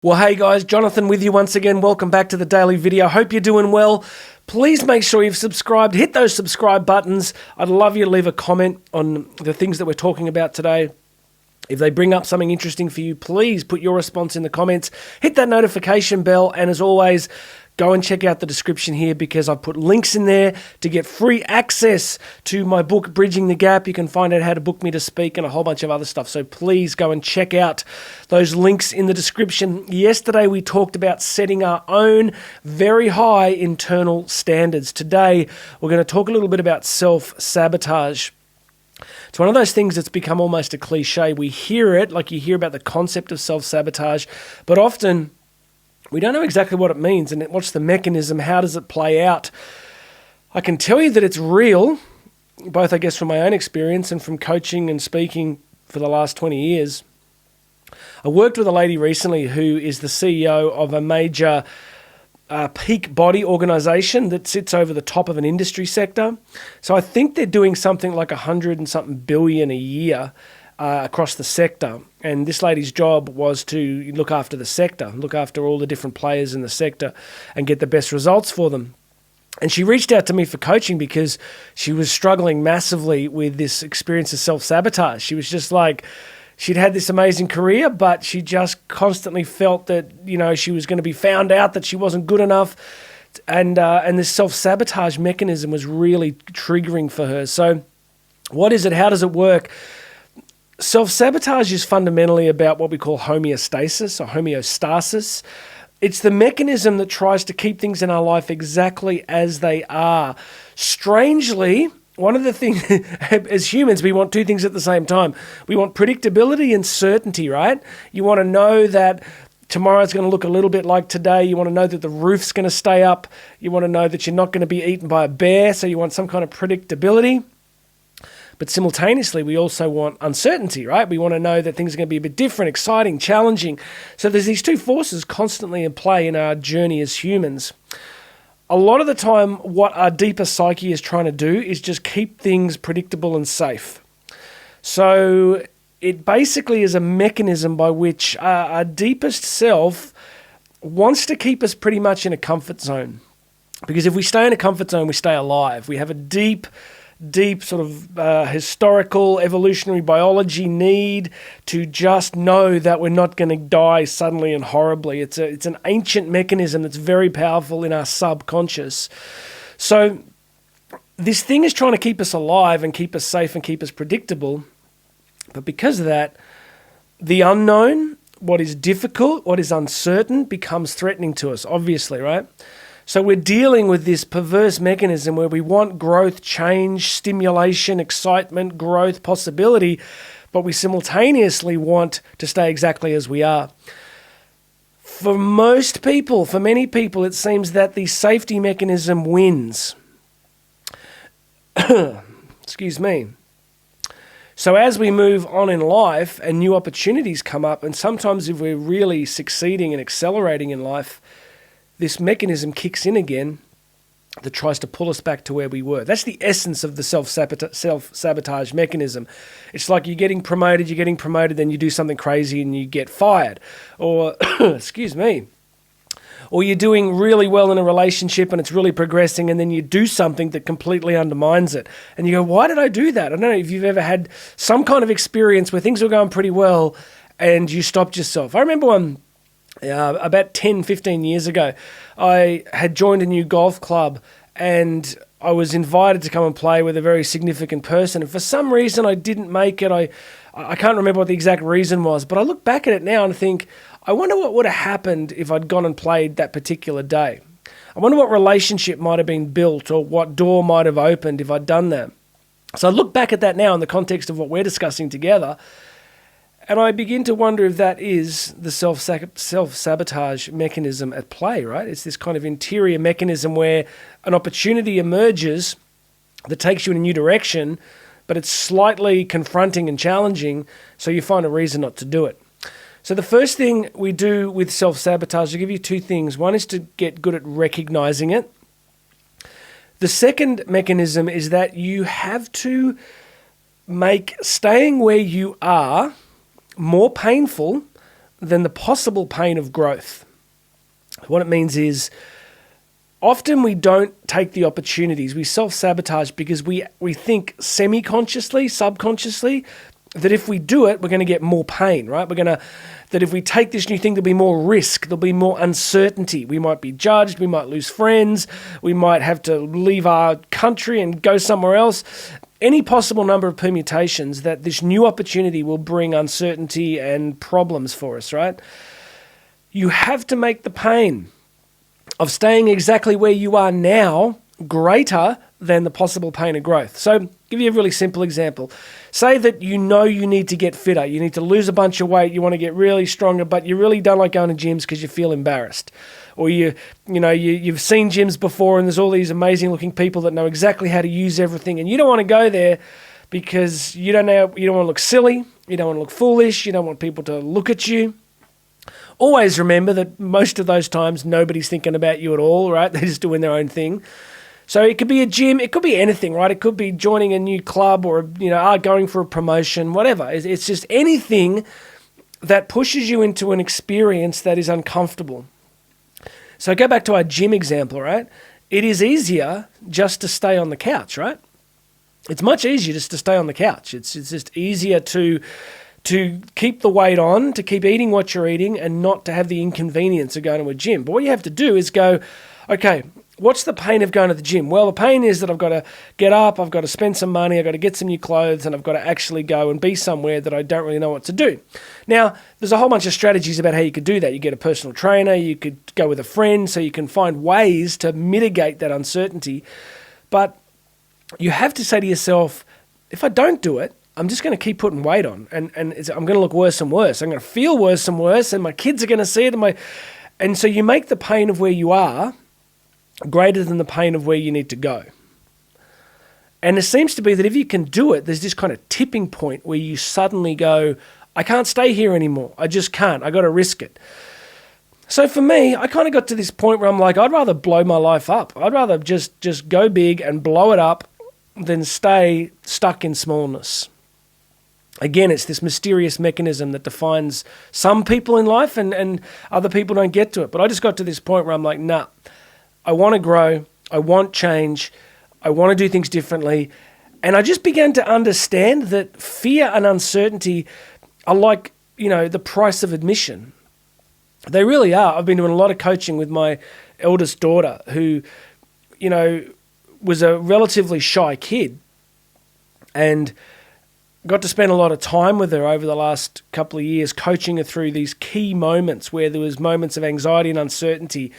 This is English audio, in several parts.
Well, hey guys, Jonathan with you once again. Welcome back to the daily video. Hope you're doing well. Please make sure you've subscribed. Hit those subscribe buttons. I'd love you to leave a comment on the things that we're talking about today. If they bring up something interesting for you, please put your response in the comments. Hit that notification bell. And as always, go and check out the description here because I've put links in there to get free access to my book, Bridging the Gap. You can find out how to book me to speak and a whole bunch of other stuff. So please go and check out those links in the description. Yesterday, we talked about setting our own very high internal standards. Today, we're going to talk a little bit about self-sabotage. It's one of those things that's become almost a cliche. We hear it, like you hear about the concept of self-sabotage, but often we don't know exactly what it means and what's the mechanism, how does it play out. I can tell you that it's real, both I guess from my own experience and from coaching and speaking for the last 20 years. I worked with a lady recently who is the CEO of a major peak body organization that sits over the top of an industry sector. So I think they're doing something like 100 and something billion a year across the sector. And this lady's job was to look after the sector, look after all the different players in the sector and get the best results for them. And she reached out to me for coaching because she was struggling massively with this experience of self-sabotage. She was just like, she'd had this amazing career, but she just constantly felt that, she was going to be found out, that she wasn't good enough. And this self-sabotage mechanism was really triggering for her. So what is it? How does it work? Self-sabotage is fundamentally about what we call homeostasis or homeostasis. It's the mechanism that tries to keep things in our life exactly as they are. Strangely, one of the things, as humans, we want two things at the same time. We want predictability and certainty, right? You want to know that tomorrow's going to look a little bit like today. You want to know that the roof's going to stay up. You want to know that you're not going to be eaten by a bear, so you want some kind of predictability. But simultaneously, we also want uncertainty, right? We want to know that things are going to be a bit different, exciting, challenging. So there's these two forces constantly in play in our journey as humans. A lot of the time, what our deeper psyche is trying to do is just keep things predictable and safe. So it basically is a mechanism by which our deepest self wants to keep us pretty much in a comfort zone. Because if we stay in a comfort zone, we stay alive. We have a deep sort of historical evolutionary biology need to just know that we're not going to die suddenly and horribly. It's an ancient mechanism that's very powerful in our subconscious. So this thing is trying to keep us alive and keep us safe and keep us predictable. But because of that, the unknown, what is difficult, what is uncertain, becomes threatening to us, obviously, right? So we're dealing with this perverse mechanism where we want growth, change, stimulation, excitement, growth, possibility, but we simultaneously want to stay exactly as we are. For most people, for many people, it seems that the safety mechanism wins. Excuse me. So as we move on in life and new opportunities come up, and sometimes if we're really succeeding and accelerating in life, this mechanism kicks in again that tries to pull us back to where we were. That's the essence of the self-sabotage mechanism. It's like you're getting promoted, then you do something crazy and you get fired. Or, excuse me, or you're doing really well in a relationship and it's really progressing and then you do something that completely undermines it. And you go, why did I do that? I don't know if you've ever had some kind of experience where things were going pretty well and you stopped yourself. I remember about 10, 15 years ago, I had joined a new golf club and I was invited to come and play with a very significant person. And for some reason, I didn't make it. I can't remember what the exact reason was, but I look back at it now and think, I wonder what would have happened if I'd gone and played that particular day. I wonder what relationship might have been built or what door might have opened if I'd done that. So I look back at that now in the context of what we're discussing together, and I begin to wonder if that is the self-sabotage mechanism at play, right? It's this kind of interior mechanism where an opportunity emerges that takes you in a new direction, but it's slightly confronting and challenging, so you find a reason not to do it. So the first thing we do with self-sabotage, I'll give you two things. One is to get good at recognizing it. The second mechanism is that you have to make staying where you are more painful than the possible pain of growth. What it means is often we don't take the opportunities. We self-sabotage because we think semi-consciously, subconsciously, that if we do it, we're going to get more pain, right? That if we take this new thing, there'll be more risk, there'll be more uncertainty. We might be judged, we might lose friends, we might have to leave our country and go somewhere else. Any possible number of permutations that this new opportunity will bring uncertainty and problems for us, right? You have to make the pain of staying exactly where you are now greater than the possible pain of growth. So, give you a really simple example. Say that you know you need to get fitter, you need to lose a bunch of weight, you want to get really stronger, but you really don't like going to gyms because you feel embarrassed. Or you've seen gyms before and there's all these amazing looking people that know exactly how to use everything, and you don't want to go there because you don't want to look silly, you don't want to look foolish, you don't want people to look at you. Always remember that most of those times nobody's thinking about you at all, right? They're just doing their own thing. So it could be a gym, it could be anything, right? It could be joining a new club or, going for a promotion, whatever. It's just anything that pushes you into an experience that is uncomfortable. So go back to our gym example, right? It is easier just to stay on the couch, right? It's much easier just to stay on the couch. It's just easier to keep the weight on, to keep eating what you're eating, and not to have the inconvenience of going to a gym. But what you have to do is go, okay, what's the pain of going to the gym? Well, the pain is that I've got to get up, I've got to spend some money, I've got to get some new clothes, and I've got to actually go and be somewhere that I don't really know what to do. Now, there's a whole bunch of strategies about how you could do that. You get a personal trainer, you could go with a friend, so you can find ways to mitigate that uncertainty. But you have to say to yourself, if I don't do it, I'm just going to keep putting weight on, and I'm going to look worse and worse. I'm going to feel worse and worse, and my kids are going to see it. And so you make the pain of where you are greater than the pain of where you need to go. And it seems to be that if you can do it, there's this kind of tipping point where you suddenly go, I can't stay here anymore. I just can't. I got to risk it. So for me, I kind of got to this point where I'm like, I'd rather blow my life up. I'd rather just go big and blow it up than stay stuck in smallness. Again, it's this mysterious mechanism that defines some people in life and other people don't get to it. But I just got to this point where I'm like, nah, I want to grow, I want change, I want to do things differently. And I just began to understand that fear and uncertainty are like, the price of admission. They really are. I've been doing a lot of coaching with my eldest daughter who, was a relatively shy kid and got to spend a lot of time with her over the last couple of years, coaching her through these key moments where there was moments of anxiety and uncertainty.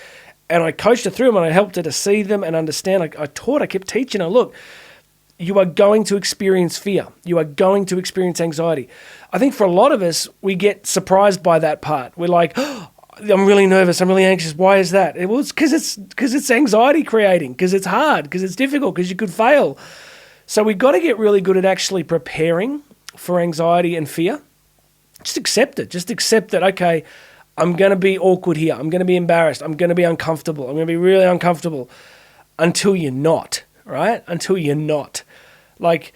And I coached her through them and I helped her to see them and understand. I kept teaching her, look, you are going to experience fear. You are going to experience anxiety. I think for a lot of us, we get surprised by that part. We're like, oh, I'm really nervous. I'm really anxious. Why is that? Well, it's because it's anxiety creating, because it's hard, because it's difficult, because you could fail. So we've got to get really good at actually preparing for anxiety and fear. Just accept it. Just accept that, okay, I'm going to be awkward here. I'm going to be embarrassed. I'm going to be uncomfortable. I'm going to be really uncomfortable until you're not, right? Until you're not. Like,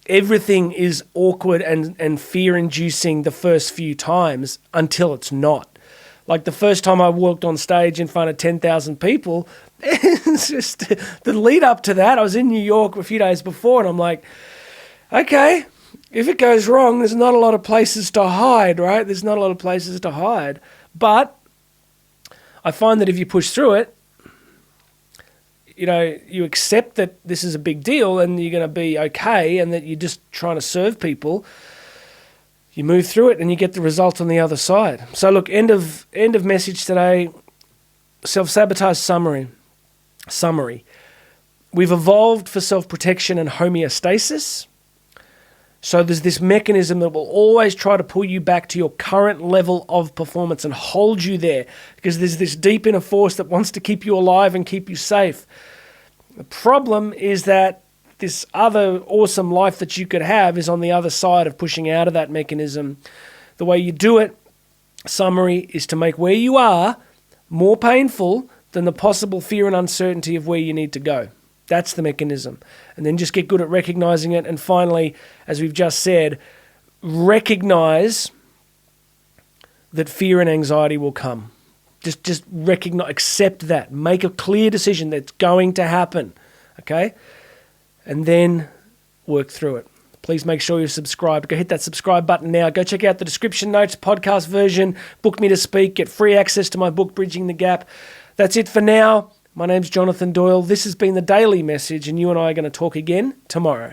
everything is awkward and fear-inducing the first few times until it's not. Like the first time I walked on stage in front of 10,000 people, it's just the lead up to that. I was in New York a few days before and I'm like, okay, if it goes wrong, there's not a lot of places to hide, right? There's not a lot of places to hide. But I find that if you push through it, you accept that this is a big deal and you're going to be okay and that you're just trying to serve people. You move through it and you get the result on the other side. So look, end of message today, self-sabotage summary. We've evolved for self-protection and homeostasis. So there's this mechanism that will always try to pull you back to your current level of performance and hold you there because there's this deep inner force that wants to keep you alive and keep you safe. The problem is that this other awesome life that you could have is on the other side of pushing out of that mechanism. The way you do it, summary, is to make where you are more painful than the possible fear and uncertainty of where you need to go. That's the mechanism. And then just get good at recognizing it. And finally, as we've just said, recognize that fear and anxiety will come. Just recognize, accept that. Make a clear decision that's going to happen, okay? And then work through it. Please make sure you're subscribed. Go hit that subscribe button now. Go check out the description notes, podcast version, book me to speak, get free access to my book, Bridging the Gap. That's it for now. My name's Jonathan Doyle. This has been the Daily Message, and you and I are going to talk again tomorrow.